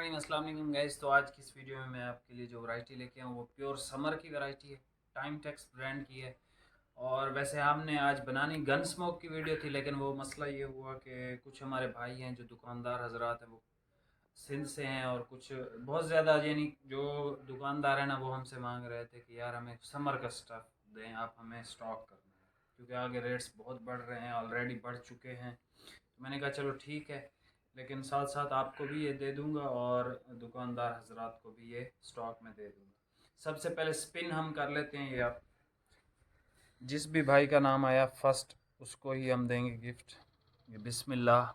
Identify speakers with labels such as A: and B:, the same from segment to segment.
A: अस्सलाम वालेकुम गाइस। तो आज की इस वीडियो में मैं आपके लिए जो वैरायटी लेके आया हूँ वो प्योर समर की वैरायटी है। टाइमटेक्स ब्रांड की है। और वैसे हमने आज बनानी गन स्मोक की वीडियो थी, लेकिन वो मसला ये हुआ कि कुछ हमारे भाई हैं जो दुकानदार हजरात हैं वो सिंध से हैं, और कुछ बहुत ज़्यादा यानी जो दुकानदार हैं ना वो हमसे मांग रहे थे कि यार हमें समर का स्टफ़ दें, आप हमें स्टॉक करना है, क्योंकि आगे रेट्स बहुत बढ़ रहे हैं, ऑलरेडी बढ़ चुके हैं। तो मैंने कहा चलो ठीक है, लेकिन साथ साथ आपको भी ये दे दूंगा और दुकानदार हजरात को भी ये स्टॉक में दे दूंगा। सबसे पहले स्पिन हम कर लेते हैं। ये आप जिस भी भाई का नाम आया फर्स्ट उसको ही हम देंगे गिफ्ट। ये बिस्मिल्लाह।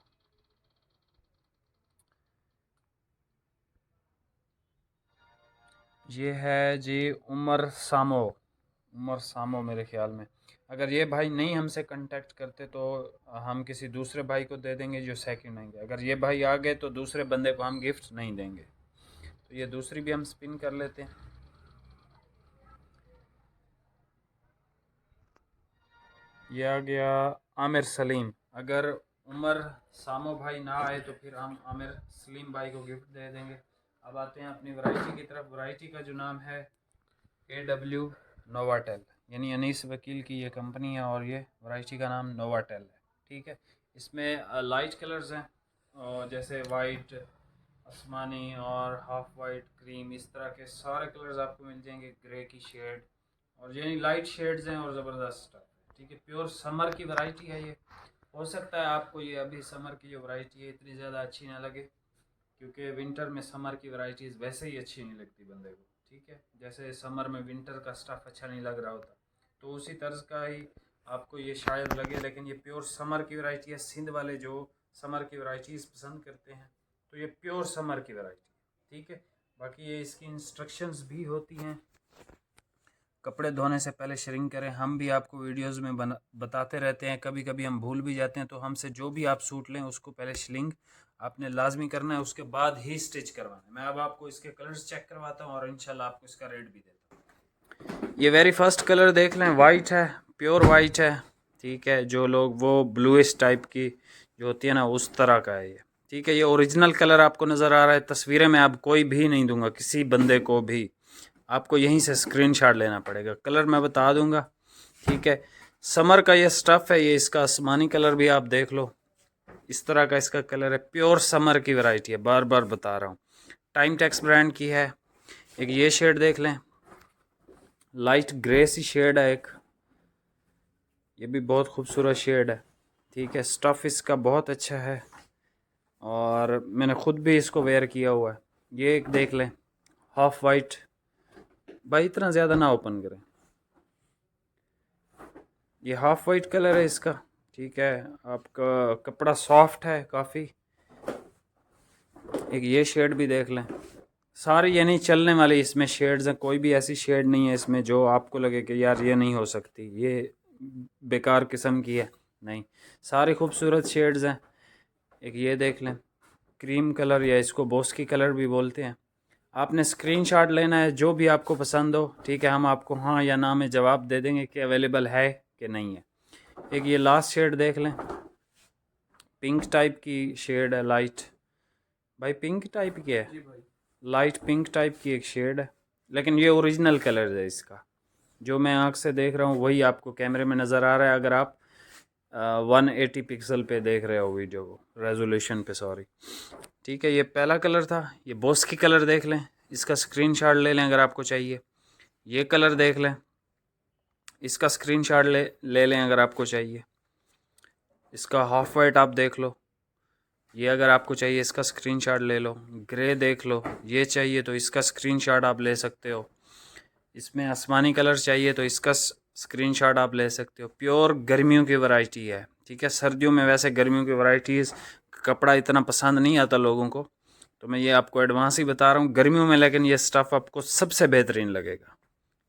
A: ये है जी उमर सामो मेरे ख्याल में। अगर ये भाई नहीं हमसे कांटेक्ट करते तो हम किसी दूसरे भाई को दे देंगे जो सेकंड आएंगे। अगर ये भाई आ गए तो दूसरे बंदे को हम गिफ्ट नहीं देंगे। तो ये दूसरी भी हम स्पिन कर लेते हैं। ये आ गया आमिर सलीम। अगर उमर सामो भाई ना आए तो फिर हम आमिर सलीम भाई को गिफ्ट दे देंगे। अब आते हैं अपनी वैरायटी की तरफ। वैरायटी का जो नाम है AW नोवाटेल, यानी अनीस वकील की ये कंपनी है और ये वैरायटी का नाम नोवाटेल है। ठीक है। इसमें लाइट कलर्स हैं, और जैसे वाइट, आसमानी और हाफ वाइट, क्रीम, इस तरह के सारे कलर्स आपको मिल जाएंगे। ग्रे की शेड और यानी लाइट शेड्स हैं और ज़बरदस्त स्टफ है। ठीक है। प्योर समर की वैरायटी है ये। हो सकता है आपको ये अभी समर की जो वैरायटी है इतनी ज़्यादा अच्छी ना लगे, क्योंकि विंटर में समर की वैरायटीज़ वैसे ही अच्छी नहीं लगती बंदे को। ठीक है। जैसे समर में विंटर का स्टफ़ अच्छा नहीं लग रहा होता, तो उसी तर्ज का ही आपको ये शायद लगे, लेकिन ये प्योर समर की वैरायटी है। सिंध वाले जो समर की वैरायटीज़ पसंद करते हैं तो ये प्योर समर की वैरायटी है। ठीक है। बाकी ये इसकी इंस्ट्रक्शंस भी होती हैं। कपड़े धोने से पहले श्रिंक करें। हम भी आपको वीडियोस में बताते रहते हैं, कभी कभी हम भूल भी जाते हैं। तो हमसे जो भी आप सूट लें उसको पहले श्रिंक आपने लाजमी करना है, उसके बाद ही स्टिच करवाना है। मैं अब आपको इसके कलर्स चेक करवाता हूँ और इंशाल्लाह आपको इसका रेट भी देता हूँ। ये वेरी फर्स्ट कलर देख लें, वाइट है, प्योर वाइट है। ठीक है। जो लोग वो ब्लूइश टाइप की जो होती है ना उस तरह का है ये। ठीक है। ये ओरिजिनल कलर आपको नज़र आ रहा है। तस्वीरें मैं अब कोई भी नहीं दूंगा किसी बंदे को भी, आपको यहीं से स्क्रीनशॉट लेना पड़ेगा। कलर मैं बता दूंगा। ठीक है। समर का ये स्टफ़ है, ये इसका आसमानी कलर भी आप देख लो, इस तरह का इसका कलर है। प्योर समर की वैरायटी है, बार बार बता रहा हूँ। टाइमटेक्स ब्रांड की है। एक ये शेड देख लें, लाइट ग्रे सी शेड है एक, ये भी बहुत खूबसूरत शेड है। ठीक है। स्टफ़ इसका बहुत अच्छा है और मैंने ख़ुद भी इसको वेयर किया हुआ है। ये एक देख लें, हाफ वाइट। भाई इतना ज़्यादा ना ओपन करें। ये हाफ वाइट कलर है इसका। ठीक है। आपका कपड़ा सॉफ्ट है काफ़ी। एक ये शेड भी देख लें। सारी यानी चलने वाली इसमें शेड्स हैं, कोई भी ऐसी शेड नहीं है इसमें जो आपको लगे कि यार ये नहीं हो सकती, ये बेकार किस्म की है। नहीं, सारी खूबसूरत शेड्स हैं। एक ये देख लें, क्रीम कलर, या इसको बोस्की कलर भी बोलते हैं। आपने स्क्रीनशॉट लेना है जो भी आपको पसंद हो। ठीक है। हम आपको हाँ या ना में जवाब दे देंगे कि अवेलेबल है कि नहीं है। एक ये लास्ट शेड देख लें, पिंक टाइप की शेड है, लाइट। भाई पिंक टाइप की है जी भाई, लाइट पिंक टाइप की एक शेड है, लेकिन ये ओरिजिनल कलर है इसका। जो मैं आँख से देख रहा हूँ वही आपको कैमरे में नज़र आ रहा है, अगर आप 180 पिक्सल पे देख रहे हो वीडियो को, रेजोल्यूशन पे, सॉरी। ठीक है। ये पहला कलर था। ये बॉस की कलर देख लें, इसका स्क्रीनशॉट ले लें अगर आपको चाहिए। ये कलर देख लें, इसका स्क्रीनशॉट ले लें अगर आपको चाहिए। इसका हाफ वाइट आप देख लो, ये अगर आपको चाहिए इसका स्क्रीनशॉट ले लो। ग्रे देख लो, ये चाहिए तो इसका स्क्रीनशॉट आप ले सकते हो। इसमें आसमानी कलर चाहिए तो इसका स्क्रीनशॉट आप ले सकते हो। प्योर गर्मियों की वैरायटी है। ठीक है। सर्दियों में वैसे गर्मियों की वैरायटीज़ कपड़ा इतना पसंद नहीं आता लोगों को, तो मैं ये आपको एडवांस ही बता रहा हूँ गर्मियों में, लेकिन ये स्टफ़ आपको सबसे बेहतरीन लगेगा।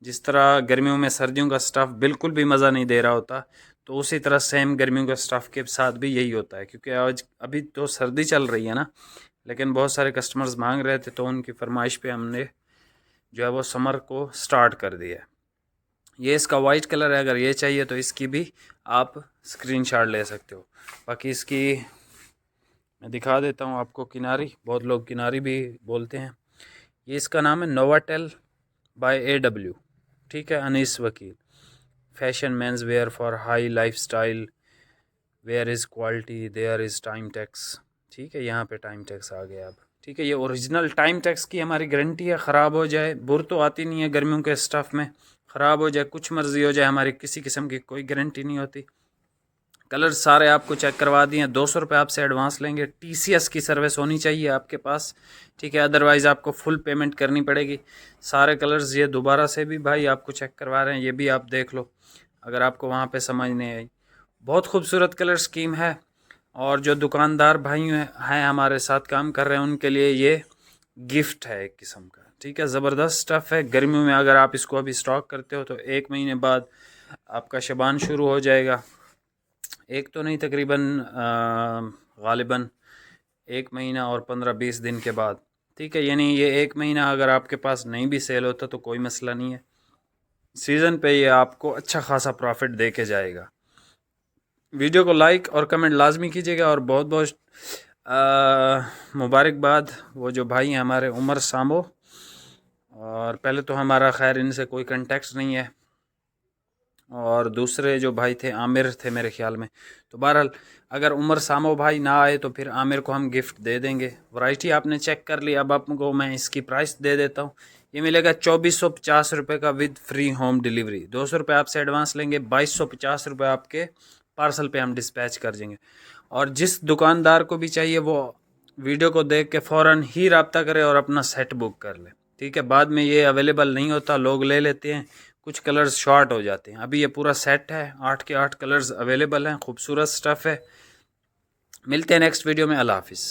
A: जिस तरह गर्मियों में सर्दियों का स्टफ़ बिल्कुल भी मज़ा नहीं दे रहा होता, तो उसी तरह सेम गर्मियों का स्टफ़ के साथ भी यही होता है। क्योंकि आज अभी तो सर्दी चल रही है ना, लेकिन बहुत सारे कस्टमर्स मांग रहे थे तो उनकी फरमाइश पे हमने जो है वो समर को स्टार्ट कर दिया है। ये इसका वाइट कलर है, अगर ये चाहिए तो इसकी भी आप स्क्रीनशॉट ले सकते हो। बाकी इसकी मैं दिखा देता हूँ आपको किनारी, बहुत लोग किनारी भी बोलते हैं। ये इसका नाम है नोवाटेल बाय AW, ठीक है, Anees Vakil. Fashion men's wear for high life style, where is quality there is time tax, ठीक है, यहाँ पे टाइम टैक्स आ गया अब, ठीक है। ये ओरिजिनल टाइम टैक्स की हमारी गारंटी है, ख़राब हो जाए, बुर तो आती नहीं है गर्मियों के स्टफ़ में, ख़राब हो जाए, कुछ मर्ज़ी हो जाए, हमारी किसी किस्म की कोई गारंटी नहीं होती। कलर सारे आपको चेक करवा दिए हैं। 200 रुपये आपसे एडवांस लेंगे। TCS की सर्विस होनी चाहिए आपके पास, ठीक है, अदरवाइज़ आपको फुल पेमेंट करनी पड़ेगी। सारे कलर्स ये दोबारा से भी भाई आपको चेक करवा रहे हैं, ये भी आप देख लो अगर आपको वहाँ पे समझ नहीं आई। बहुत खूबसूरत कलर स्कीम है, और जो दुकानदार भाई हैं हमारे साथ काम कर रहे हैं उनके लिए ये गिफ्ट है एक किस्म का, ठीक है। ज़बरदस्त स्टफ़ है। गर्मियों में अगर आप इसको अभी स्टॉक करते हो तो 1 महीने बाद आपका शबान शुरू हो जाएगा। एक तो नहीं, तकरीबन ग़ालिबन 1 महीना और 15-20 दिन के बाद, ठीक है। यानी ये 1 महीना अगर आपके पास नहीं भी सेल होता तो कोई मसला नहीं है, सीज़न पे ये आपको अच्छा खासा प्रॉफिट दे के जाएगा। वीडियो को लाइक और कमेंट लाजमी कीजिएगा, और बहुत बहुत मुबारकबाद वो जो भाई हैं हमारे उमर सामो, और पहले तो हमारा खैर इनसे कोई कंटेक्ट नहीं है, और दूसरे जो भाई थे आमिर थे मेरे ख्याल में। तो बहरहाल अगर उमर सामो भाई ना आए तो फिर आमिर को हम गिफ्ट दे देंगे। वैरायटी आपने चेक कर ली, अब आपको मैं इसकी प्राइस दे देता हूँ। ये मिलेगा 2450 रुपये का विद फ्री होम डिलीवरी। 200 रुपये आपसे एडवांस लेंगे, 2250 रुपये आपके पार्सल पे हम डिस्पैच कर देंगे। और जिस दुकानदार को भी चाहिए वो वीडियो को देख के फ़ौरन ही रब्ता करे और अपना सेट बुक कर ले, ठीक है। बाद में ये अवेलेबल नहीं होता, लोग ले लेते हैं, कुछ कलर्स शॉर्ट हो जाते हैं। अभी ये पूरा सेट है, 8 के 8 कलर्स अवेलेबल हैं, खूबसूरत स्टफ़ है। मिलते हैं नेक्स्ट वीडियो में। अल्लाह हाफिज़।